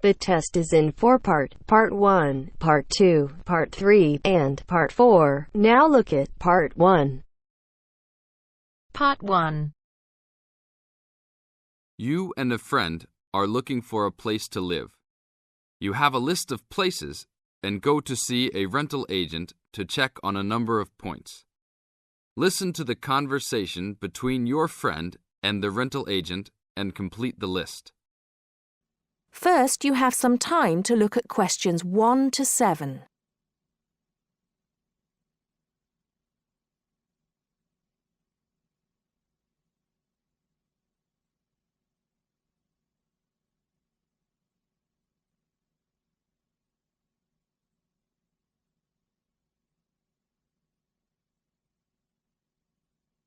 The test is in four-part, Part 1, Part 2, Part 3, and Part 4. Now look at Part 1. Part 1. You and a friend are looking for a place to live. You have a list of places and go to see a rental agent to check on a number of points. Listen to the conversation between your friend and the rental agent and complete the list. First, you have some time to look at questions 1 to 7.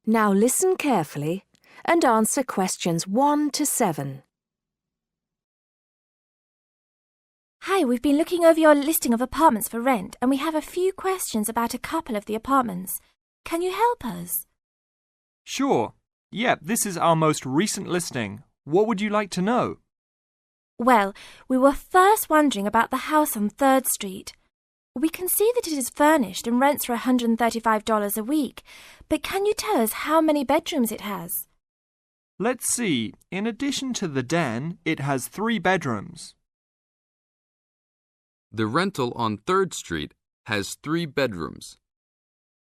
Now listen carefully and answer questions 1 to 7. Hi, we've been looking over your listing of apartments for rent and we have a few questions about a couple of the apartments. Can you help us? Sure. Yep, this is our most recent listing. What would you like to know? Well, we were first wondering about the house on 3rd Street. We can see that it is furnished and rents for $135 a week, but can you tell us how many bedrooms it has? Let's see. In addition to the den, it has 3 bedrooms. The rental on 3rd Street has 3 bedrooms.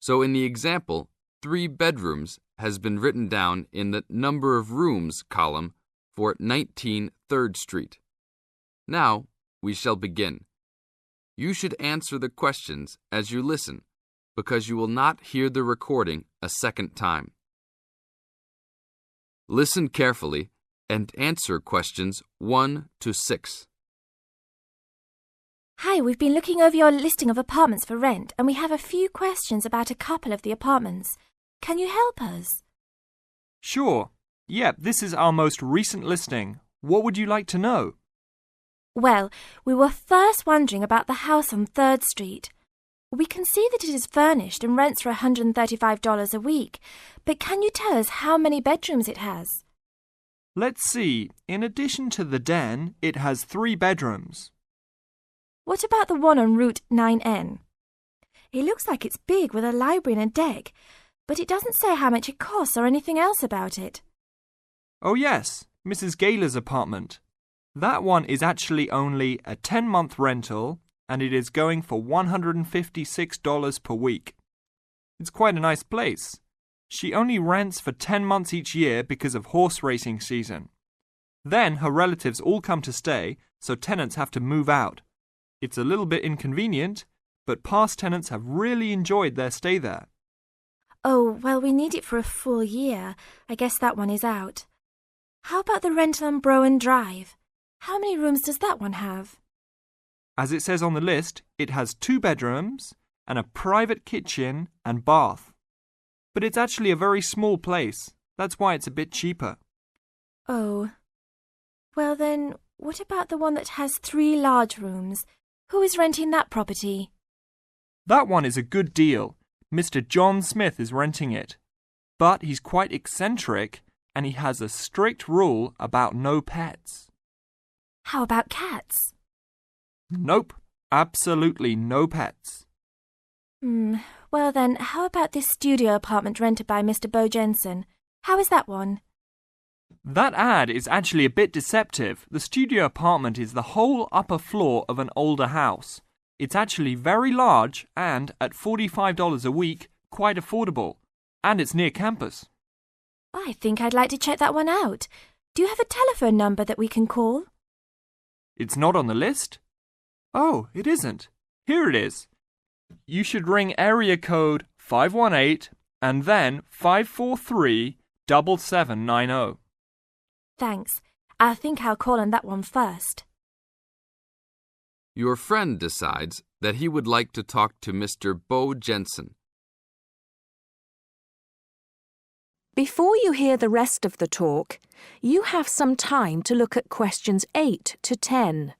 So in the example, 3 bedrooms has been written down in the number of rooms column for 19 3rd Street. Now we shall begin. You should answer the questions as you listen, because you will not hear the recording a second time. Listen carefully and answer questions 1 to 6. Hi, we've been looking over your listing of apartments for rent and we have a few questions about a couple of the apartments. Can you help us? Sure. Yep, this is our most recent listing. What would you like to know? Well, we were first wondering about the house on 3rd Street. We can see that it is furnished and rents for $135 a week, but can you tell us how many bedrooms it has? Let's see. In addition to the den, it has 3 bedrooms. What about the one on Route 9N? It looks like it's big with a library and a deck, but it doesn't say how much it costs or anything else about it. Oh yes, Mrs. Gaylor's apartment. That one is actually only a 10-month rental and it is going for $156 per week. It's quite a nice place. She only rents for 10 months each year because of horse racing season. Then her relatives all come to stay, so tenants have to move out. It's a little bit inconvenient, but past tenants have really enjoyed their stay there. Oh, well, we need it for a full year. I guess that one is out. How about the rental on Browen Drive? How many rooms does that one have? As it says on the list, it has 2 bedrooms and a private kitchen and bath. But it's actually a very small place. That's why it's a bit cheaper. Oh. Well then, what about the one that has 3 large rooms? Who is renting that property? That one is a good deal. Mr. John Smith is renting it. But he's quite eccentric and he has a strict rule about no pets. How about cats? Nope, absolutely no pets. Well then, how about this studio apartment rented by Mr. Bo Jensen? How is that one? That ad is actually a bit deceptive. The studio apartment is the whole upper floor of an older house. It's actually very large and, at $45 a week, quite affordable. And it's near campus. I think I'd like to check that one out. Do you have a telephone number that we can call? It's not on the list? Oh, it isn't. Here it is. You should ring area code 518 and then 543-7790. Thanks. I think I'll call on that one first. Your friend decides that he would like to talk to Mr. Bo Jensen. Before you hear the rest of the talk, you have some time to look at questions 8 to 10.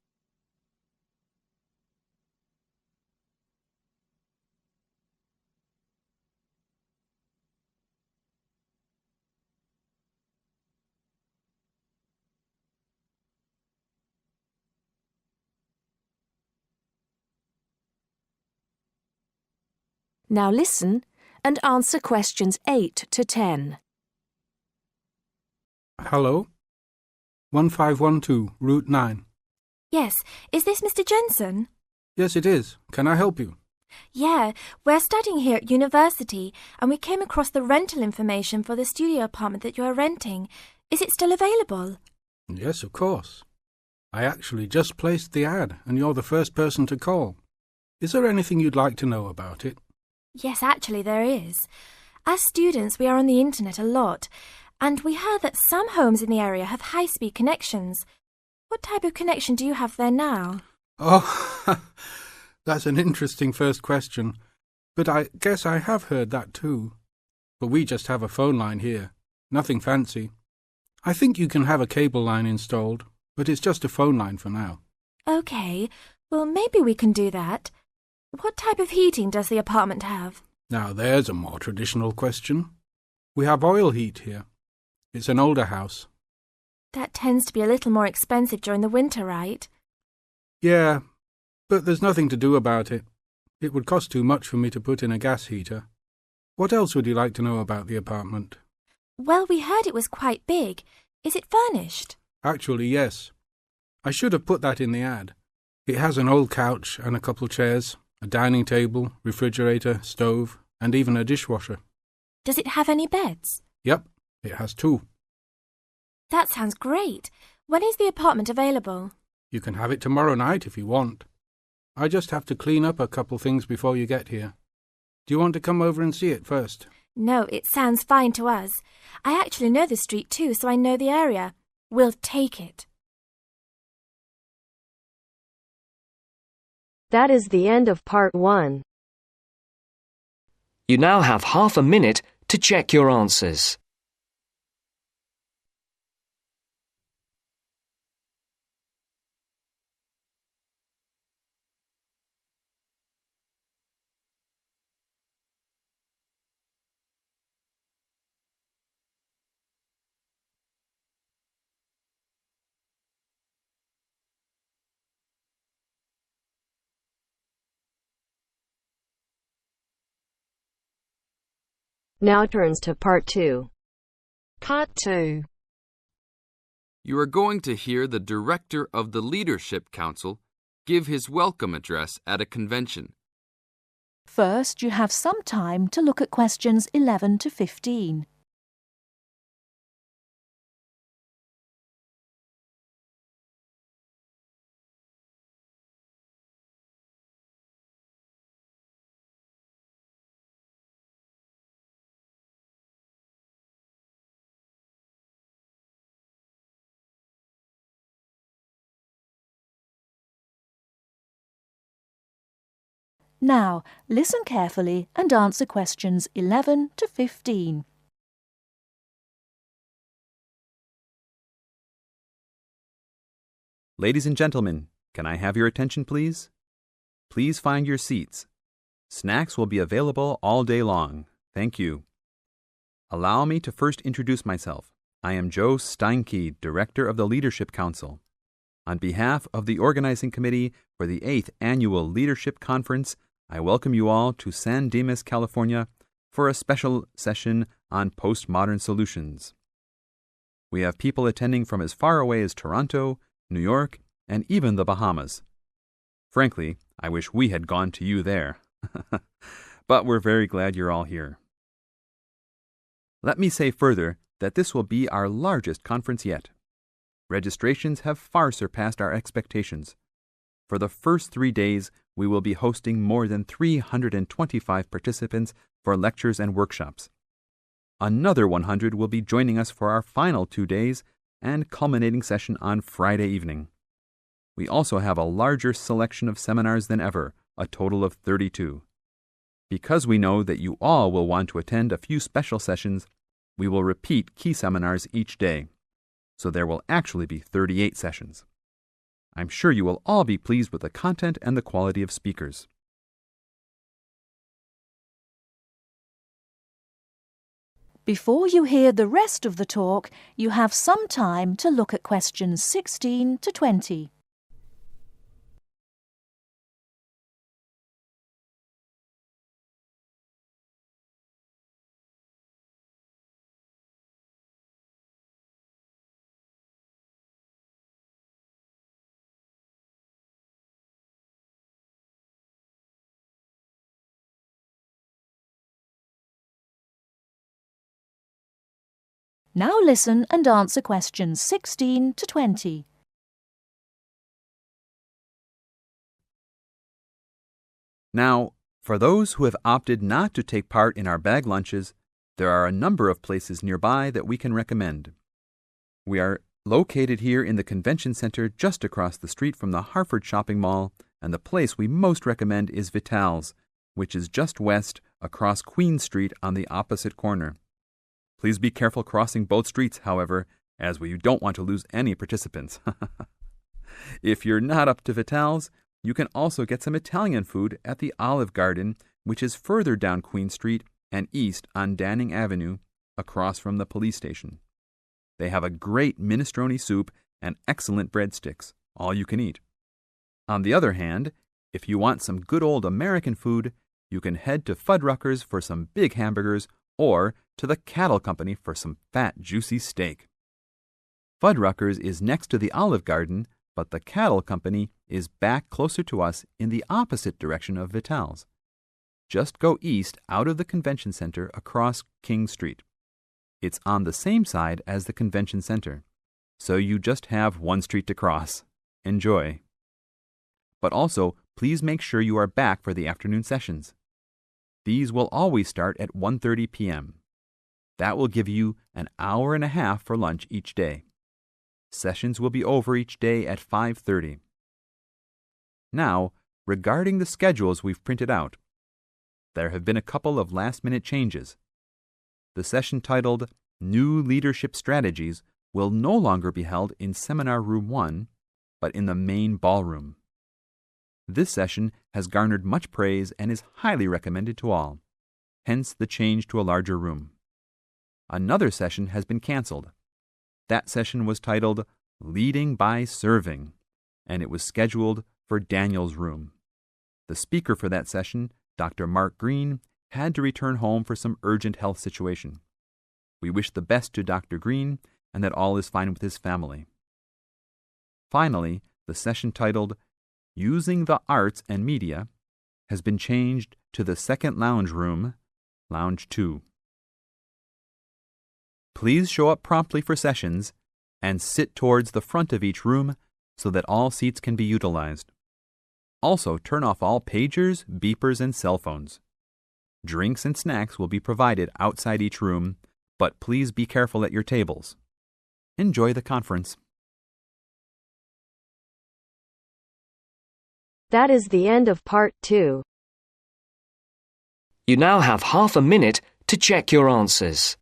Now listen and answer questions 8 to 10. Hello? 1512, Route 9. Yes, is this Mr. Jensen? Yes, it is. Can I help you? Yeah, we're studying here at university and we came across the rental information for the studio apartment that you are renting. Is it still available? Yes, of course. I actually just placed the ad and you're the first person to call. Is there anything you'd like to know about it? Yes, actually there is. As students, we are on the internet a lot, and we heard that some homes in the area have high-speed connections. What type of connection do you have there now? Oh, that's an interesting first question. But I guess I have heard that too. But we just have a phone line here. Nothing fancy. I think you can have a cable line installed, but it's just a phone line for now. Okay, well maybe we can do that. What type of heating does the apartment have? Now there's a more traditional question. We have oil heat here. It's an older house. That tends to be a little more expensive during the winter, right? Yeah, but there's nothing to do about it. It would cost too much for me to put in a gas heater. What else would you like to know about the apartment? Well, we heard it was quite big. Is it furnished? Actually, yes. I should have put that in the ad. It has an old couch and a couple chairs, a dining table, refrigerator, stove, and even a dishwasher. Does it have any beds? Yep, it has 2. That sounds great. When is the apartment available? You can have it tomorrow night if you want. I just have to clean up a couple things before you get here. Do you want to come over and see it first? No, it sounds fine to us. I actually know the street too, so I know the area. We'll take it. That is the end of part 1. You now have half a minute to check your answers. Now turns to part 2. Part 2. You are going to hear the director of the Leadership Council give his welcome address at a convention. First, you have some time to look at questions 11 to 15. Now, listen carefully and answer questions 11 to 15. Ladies and gentlemen, can I have your attention, please? Please find your seats. Snacks will be available all day long. Thank you. Allow me to first introduce myself. I am Joe Steinke, Director of the Leadership Council. On behalf of the Organizing Committee for the 8th Annual Leadership Conference, I welcome you all to San Dimas, California, for a special session on postmodern solutions. We have people attending from as far away as Toronto, New York, and even the Bahamas. Frankly, I wish we had gone to you there. But we're very glad you're all here. Let me say further that this will be our largest conference yet. Registrations have far surpassed our expectations. For the first 3 days, we will be hosting more than 325 participants for lectures and workshops. Another 100 will be joining us for our final 2 days and culminating session on Friday evening. We also have a larger selection of seminars than ever, a total of 32. Because we know that you all will want to attend a few special sessions, we will repeat key seminars each day. So there will actually be 38 sessions. I'm sure you will all be pleased with the content and the quality of speakers. Before you hear the rest of the talk, you have some time to look at questions 16 to 20. Now listen and answer questions 16 to 20. Now, for those who have opted not to take part in our bag lunches, there are a number of places nearby that we can recommend. We are located here in the Convention Center just across the street from the Harford Shopping Mall, and the place we most recommend is Vital's, which is just west across Queen Street on the opposite corner. Please be careful crossing both streets, however, as we don't want to lose any participants. If you're not up to Vital's, you can also get some Italian food at the Olive Garden, which is further down Queen Street and east on Danning Avenue, across from the police station. They have a great minestrone soup and excellent breadsticks, all you can eat. On the other hand, if you want some good old American food, you can head to Fuddruckers for some big hamburgers or to the Cattle Company for some fat, juicy steak. Fuddruckers is next to the Olive Garden, but the Cattle Company is back closer to us in the opposite direction of Vital's. Just go east out of the Convention Center across King Street. It's on the same side as the Convention Center, so you just have one street to cross. Enjoy. But also, please make sure you are back for the afternoon sessions. These will always start at 1:30 p.m. That will give you an hour and a half for lunch each day. Sessions will be over each day at 5:30. Now, regarding the schedules we've printed out, there have been a couple of last-minute changes. The session titled New Leadership Strategies will no longer be held in Seminar Room 1, but in the main ballroom. This session has garnered much praise and is highly recommended to all, hence the change to a larger room. Another session has been canceled. That session was titled Leading by Serving, and it was scheduled for Daniel's room. The speaker for that session, Dr. Mark Green, had to return home for some urgent health situation. We wish the best to Dr. Green and that all is fine with his family. Finally, the session titled Using the Arts and Media has been changed to the second lounge room, Lounge 2. Please show up promptly for sessions and sit towards the front of each room so that all seats can be utilized. Also, turn off all pagers, beepers, and cell phones. Drinks and snacks will be provided outside each room, but please be careful at your tables. Enjoy the conference. That is the end of part 2. You now have half a minute to check your answers.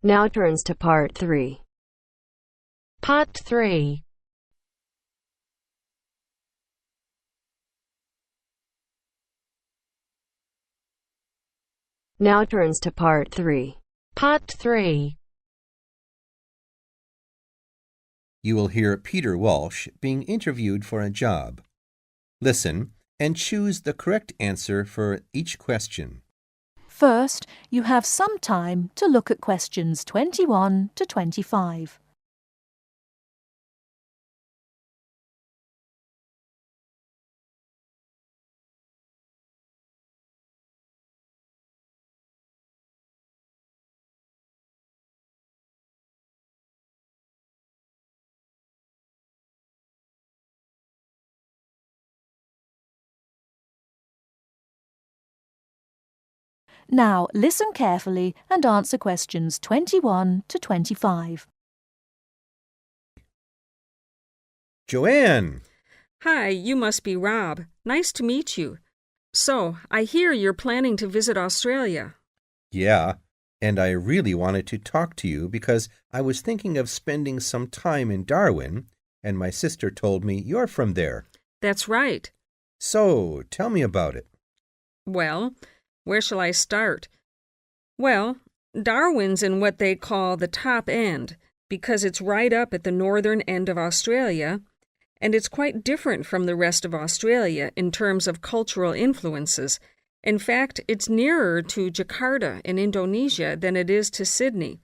Now turns to part 3. Part 3. Now turns to part 3. Part 3. You will hear Peter Walsh being interviewed for a job. Listen and choose the correct answer for each question. First, you have some time to look at questions 21 to 25. Now, listen carefully and answer questions 21 to 25. Joanne! Hi, you must be Rob. Nice to meet you. So, I hear you're planning to visit Australia. Yeah, and I really wanted to talk to you because I was thinking of spending some time in Darwin, and my sister told me you're from there. That's right. So, tell me about it. Well, where shall I start? Well, Darwin's in what they call the top end, because it's right up at the northern end of Australia, and it's quite different from the rest of Australia in terms of cultural influences. In fact, it's nearer to Jakarta in Indonesia than it is to Sydney,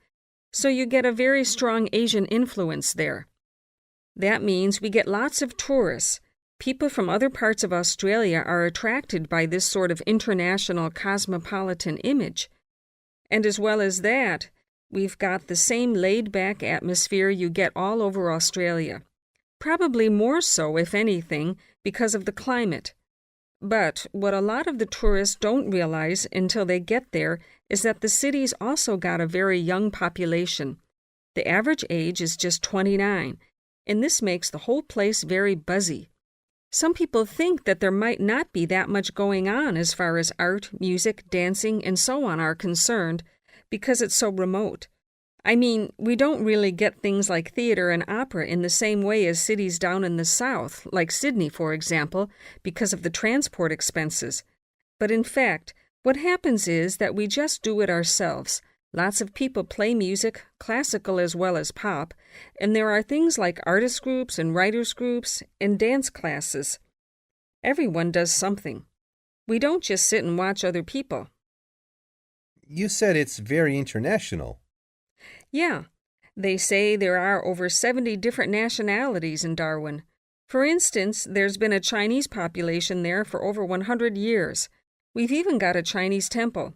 so you get a very strong Asian influence there. That means we get lots of tourists. People from other parts of Australia are attracted by this sort of international cosmopolitan image. And as well as that, we've got the same laid-back atmosphere you get all over Australia. Probably more so, if anything, because of the climate. But what a lot of the tourists don't realize until they get there is that the city's also got a very young population. The average age is just 29, and this makes the whole place very buzzy. Some people think that there might not be that much going on as far as art, music, dancing, and so on are concerned, because it's so remote. I mean, we don't really get things like theater and opera in the same way as cities down in the south, like Sydney, for example, because of the transport expenses. But in fact, what happens is that we just do it ourselves. Lots of people play music, classical as well as pop, and there are things like artist groups and writers groups and dance classes. Everyone does something. We don't just sit and watch other people. You said it's very international. Yeah, they say there are over 70 different nationalities in Darwin. For instance, there's been a Chinese population there for over 100 years. We've even got a Chinese temple.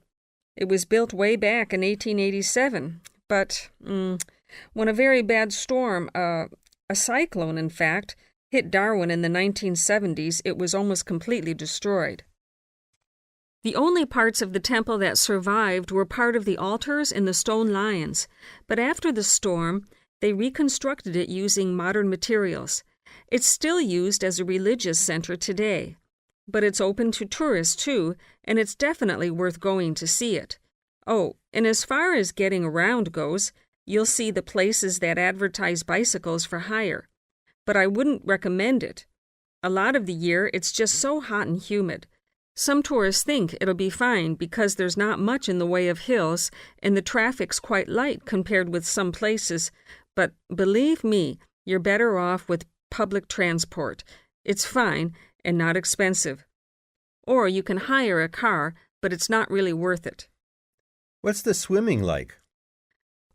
It was built way back in 1887, but when a very bad storm, a cyclone in fact, hit Darwin in the 1970s, it was almost completely destroyed. The only parts of the temple that survived were part of the altars and the stone lions, but after the storm, they reconstructed it using modern materials. It's still used as a religious center today, but it's open to tourists too, and it's definitely worth going to see it. Oh, and as far as getting around goes, you'll see the places that advertise bicycles for hire, but I wouldn't recommend it. A lot of the year, it's just so hot and humid. Some tourists think it'll be fine because there's not much in the way of hills and the traffic's quite light compared with some places, but believe me, you're better off with public transport. It's fine and not expensive. Or you can hire a car, but it's not really worth it. What's the swimming like?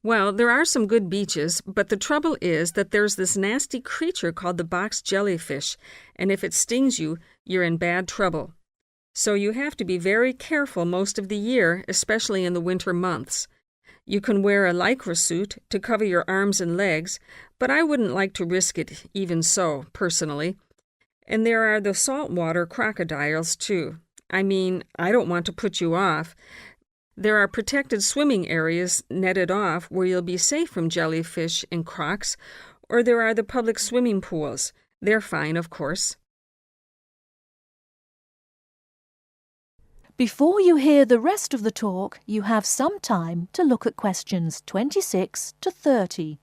Well, there are some good beaches, but the trouble is that there's this nasty creature called the box jellyfish, and if it stings you, you're in bad trouble. So you have to be very careful most of the year, especially in the winter months. You can wear a lycra suit to cover your arms and legs, but I wouldn't like to risk it even so, personally. And there are the saltwater crocodiles, too. I mean, I don't want to put you off. There are protected swimming areas netted off where you'll be safe from jellyfish and crocs, or there are the public swimming pools. They're fine, of course. Before you hear the rest of the talk, you have some time to look at questions 26 to 30.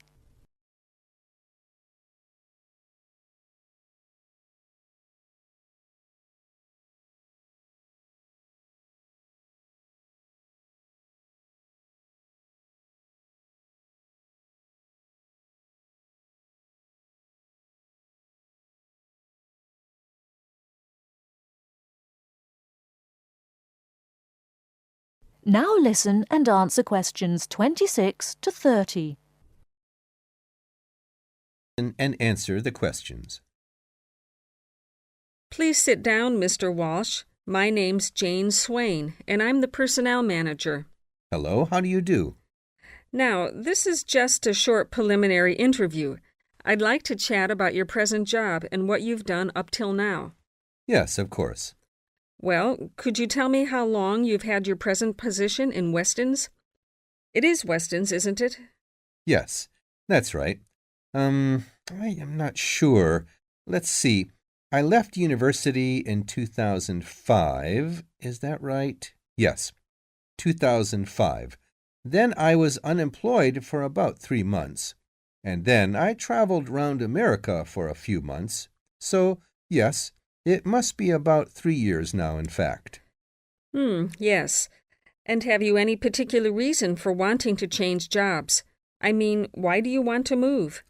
Now listen and answer questions 26 to 30. And answer the questions. Please sit down, Mr. Walsh. My name's Jane Swain, and I'm the personnel manager. Hello, how do you do? Now, this is just a short preliminary interview. I'd like to chat about your present job and what you've done up till now. Yes, of course. Well, could you tell me how long you've had your present position in Weston's? It is Weston's, isn't it? Yes, that's right. I am not sure. Let's see. I left university in 2005. Is that right? Yes, 2005. Then I was unemployed for about 3 months. And then I traveled round America for a few months. So, yes, it must be about 3 years now, in fact. Yes. And have you any particular reason for wanting to change jobs? I mean, why do you want to move?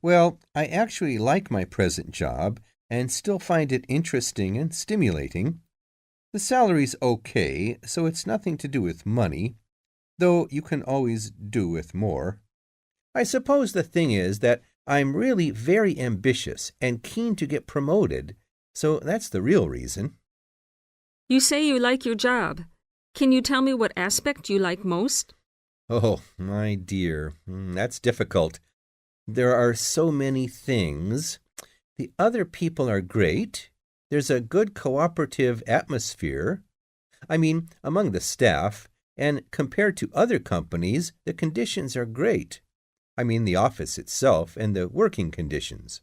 Well, I actually like my present job and still find it interesting and stimulating. The salary's okay, so it's nothing to do with money, though you can always do with more. I suppose the thing is that I'm really very ambitious and keen to get promoted, so that's the real reason. You say you like your job. Can you tell me what aspect you like most? Oh, my dear, that's difficult. There are so many things. The other people are great. There's a good cooperative atmosphere. I mean, among the staff, and compared to other companies, the conditions are great. I mean, the office itself and the working conditions.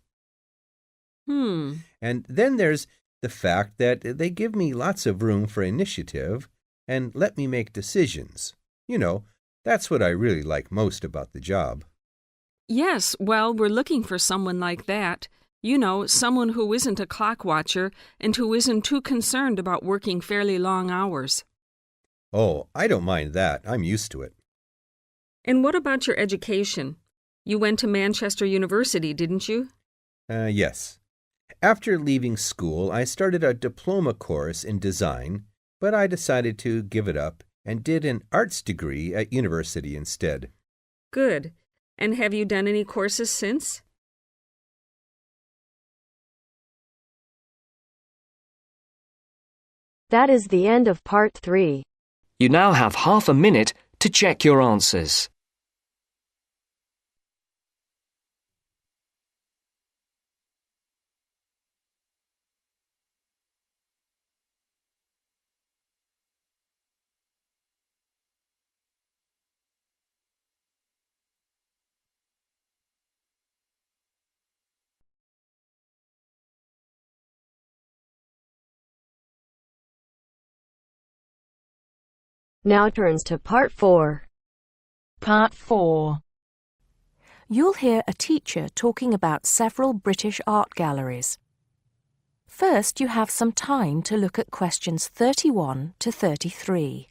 And then there's the fact that they give me lots of room for initiative and let me make decisions. You know, that's what I really like most about the job. Yes, well, we're looking for someone like that. You know, someone who isn't a clock watcher and who isn't too concerned about working fairly long hours. Oh, I don't mind that. I'm used to it. And what about your education? You went to Manchester University, didn't you? Yes. After leaving school, I started a diploma course in design, but I decided to give it up and did an arts degree at university instead. Good. And have you done any courses since? That is the end of part 3. You now have half a minute to check your answers. Now turns to part 4. Part 4. You'll hear a teacher talking about several British art galleries. First, you have some time to look at questions 31 to 33.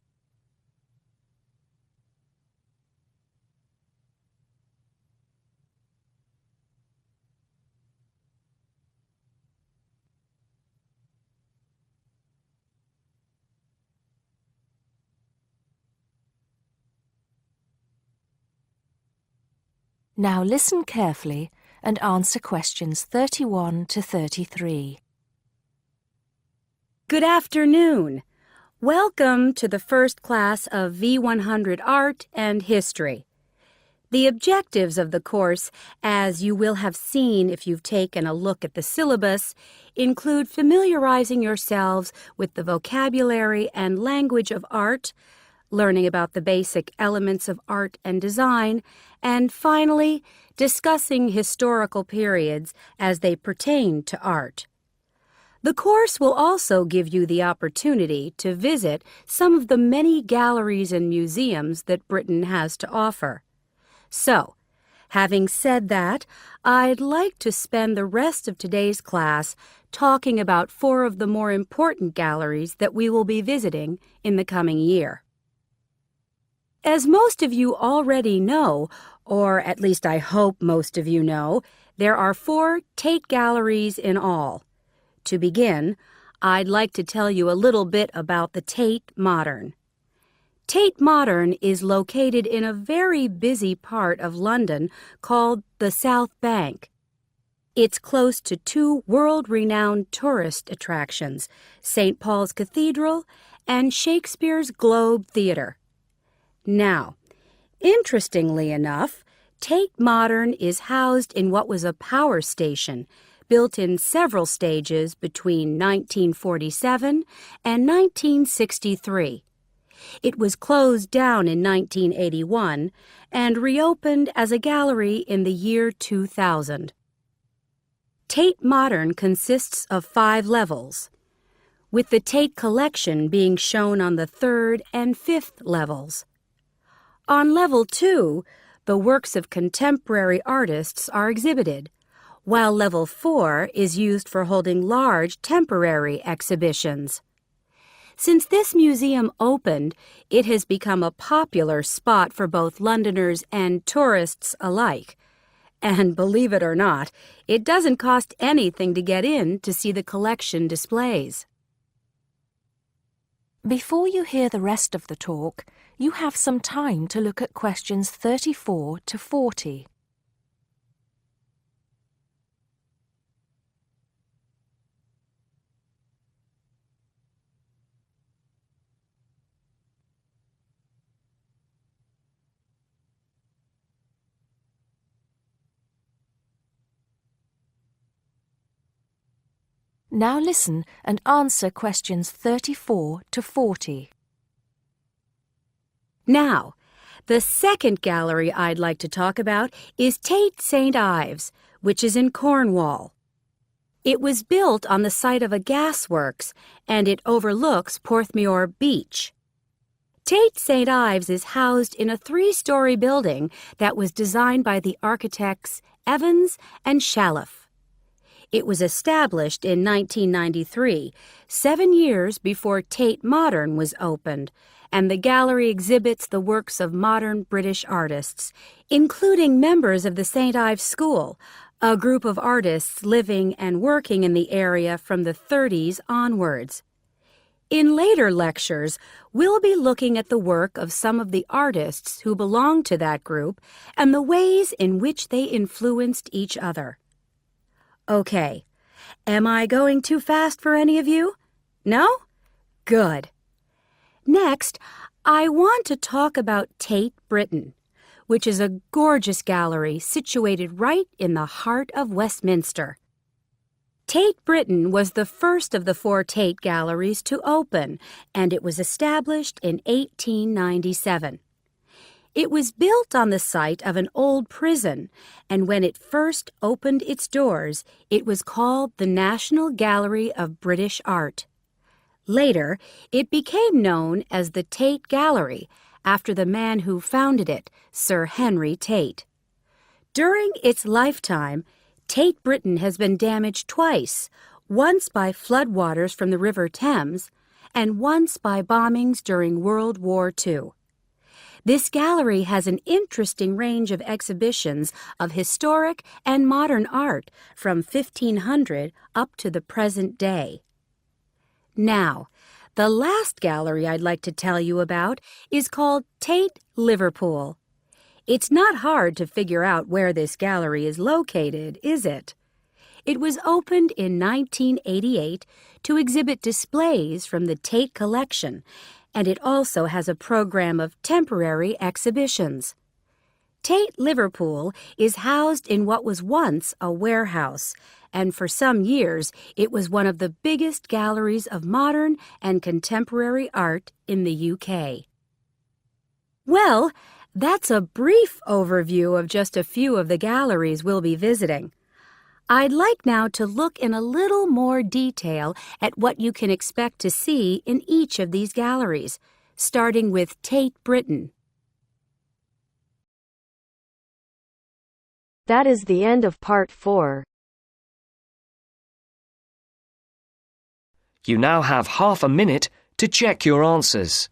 Now listen carefully and answer questions 31 to 33. Good afternoon. Welcome to the first class of V100 Art and History. The objectives of the course, as you will have seen if you've taken a look at the syllabus, include familiarizing yourselves with the vocabulary and language of art, learning about the basic elements of art and design, and finally, discussing historical periods as they pertain to art. The course will also give you the opportunity to visit some of the many galleries and museums that Britain has to offer. So, having said that, I'd like to spend the rest of today's class talking about 4 of the more important galleries that we will be visiting in the coming year. As most of you already know, or at least I hope most of you know, there are 4 Tate galleries in all. To begin, I'd like to tell you a little bit about the Tate Modern. Tate Modern is located in a very busy part of London called the South Bank. It's close to 2 world-renowned tourist attractions, St. Paul's Cathedral and Shakespeare's Globe Theatre. Now, interestingly enough, Tate Modern is housed in what was a power station built in several stages between 1947 and 1963. It was closed down in 1981 and reopened as a gallery in the year 2000. Tate Modern consists of 5 levels, with the Tate collection being shown on the 3rd and 5th levels. On level 2, the works of contemporary artists are exhibited, while level 4 is used for holding large temporary exhibitions. Since this museum opened, it has become a popular spot for both Londoners and tourists alike. And believe it or not, it doesn't cost anything to get in to see the collection displays. Before you hear the rest of the talk, you have some time to look at questions 34 to 40. Now listen and answer questions 34 to 40. Now, the second gallery I'd like to talk about is Tate St. Ives, which is in Cornwall. It was built on the site of a gasworks, and it overlooks Porthmeor Beach. Tate St. Ives is housed in a 3-story building that was designed by the architects Evans and Shalliff. It was established in 1993, 7 years before Tate Modern was opened, and the gallery exhibits the works of modern British artists, including members of the St. Ives School, a group of artists living and working in the area from the 30s onwards. In later lectures, we'll be looking at the work of some of the artists who belong to that group and the ways in which they influenced each other. Okay, am I going too fast for any of you? No? Good. Next, I want to talk about Tate Britain, which is a gorgeous gallery situated right in the heart of Westminster. Tate Britain was the first of the 4 Tate galleries to open, and it was established in 1897. It was built on the site of an old prison, and when it first opened its doors, it was called the National Gallery of British Art. Later, it became known as the Tate Gallery, after the man who founded it, Sir Henry Tate. During its lifetime, Tate Britain has been damaged twice, once by floodwaters from the River Thames, and once by bombings during World War II. This gallery has an interesting range of exhibitions of historic and modern art from 1500 up to the present day. Now, the last gallery I'd like to tell you about is called Tate Liverpool. It's not hard to figure out where this gallery is located, is it? It was opened in 1988 to exhibit displays from the Tate collection, and it also has a program of temporary exhibitions. Tate Liverpool is housed in what was once a warehouse, and for some years it was one of the biggest galleries of modern and contemporary art in the UK. Well, that's a brief overview of just a few of the galleries we'll be visiting. I'd like now to look in a little more detail at what you can expect to see in each of these galleries, starting with Tate Britain. That is the end of part 4. You now have half a minute to check your answers.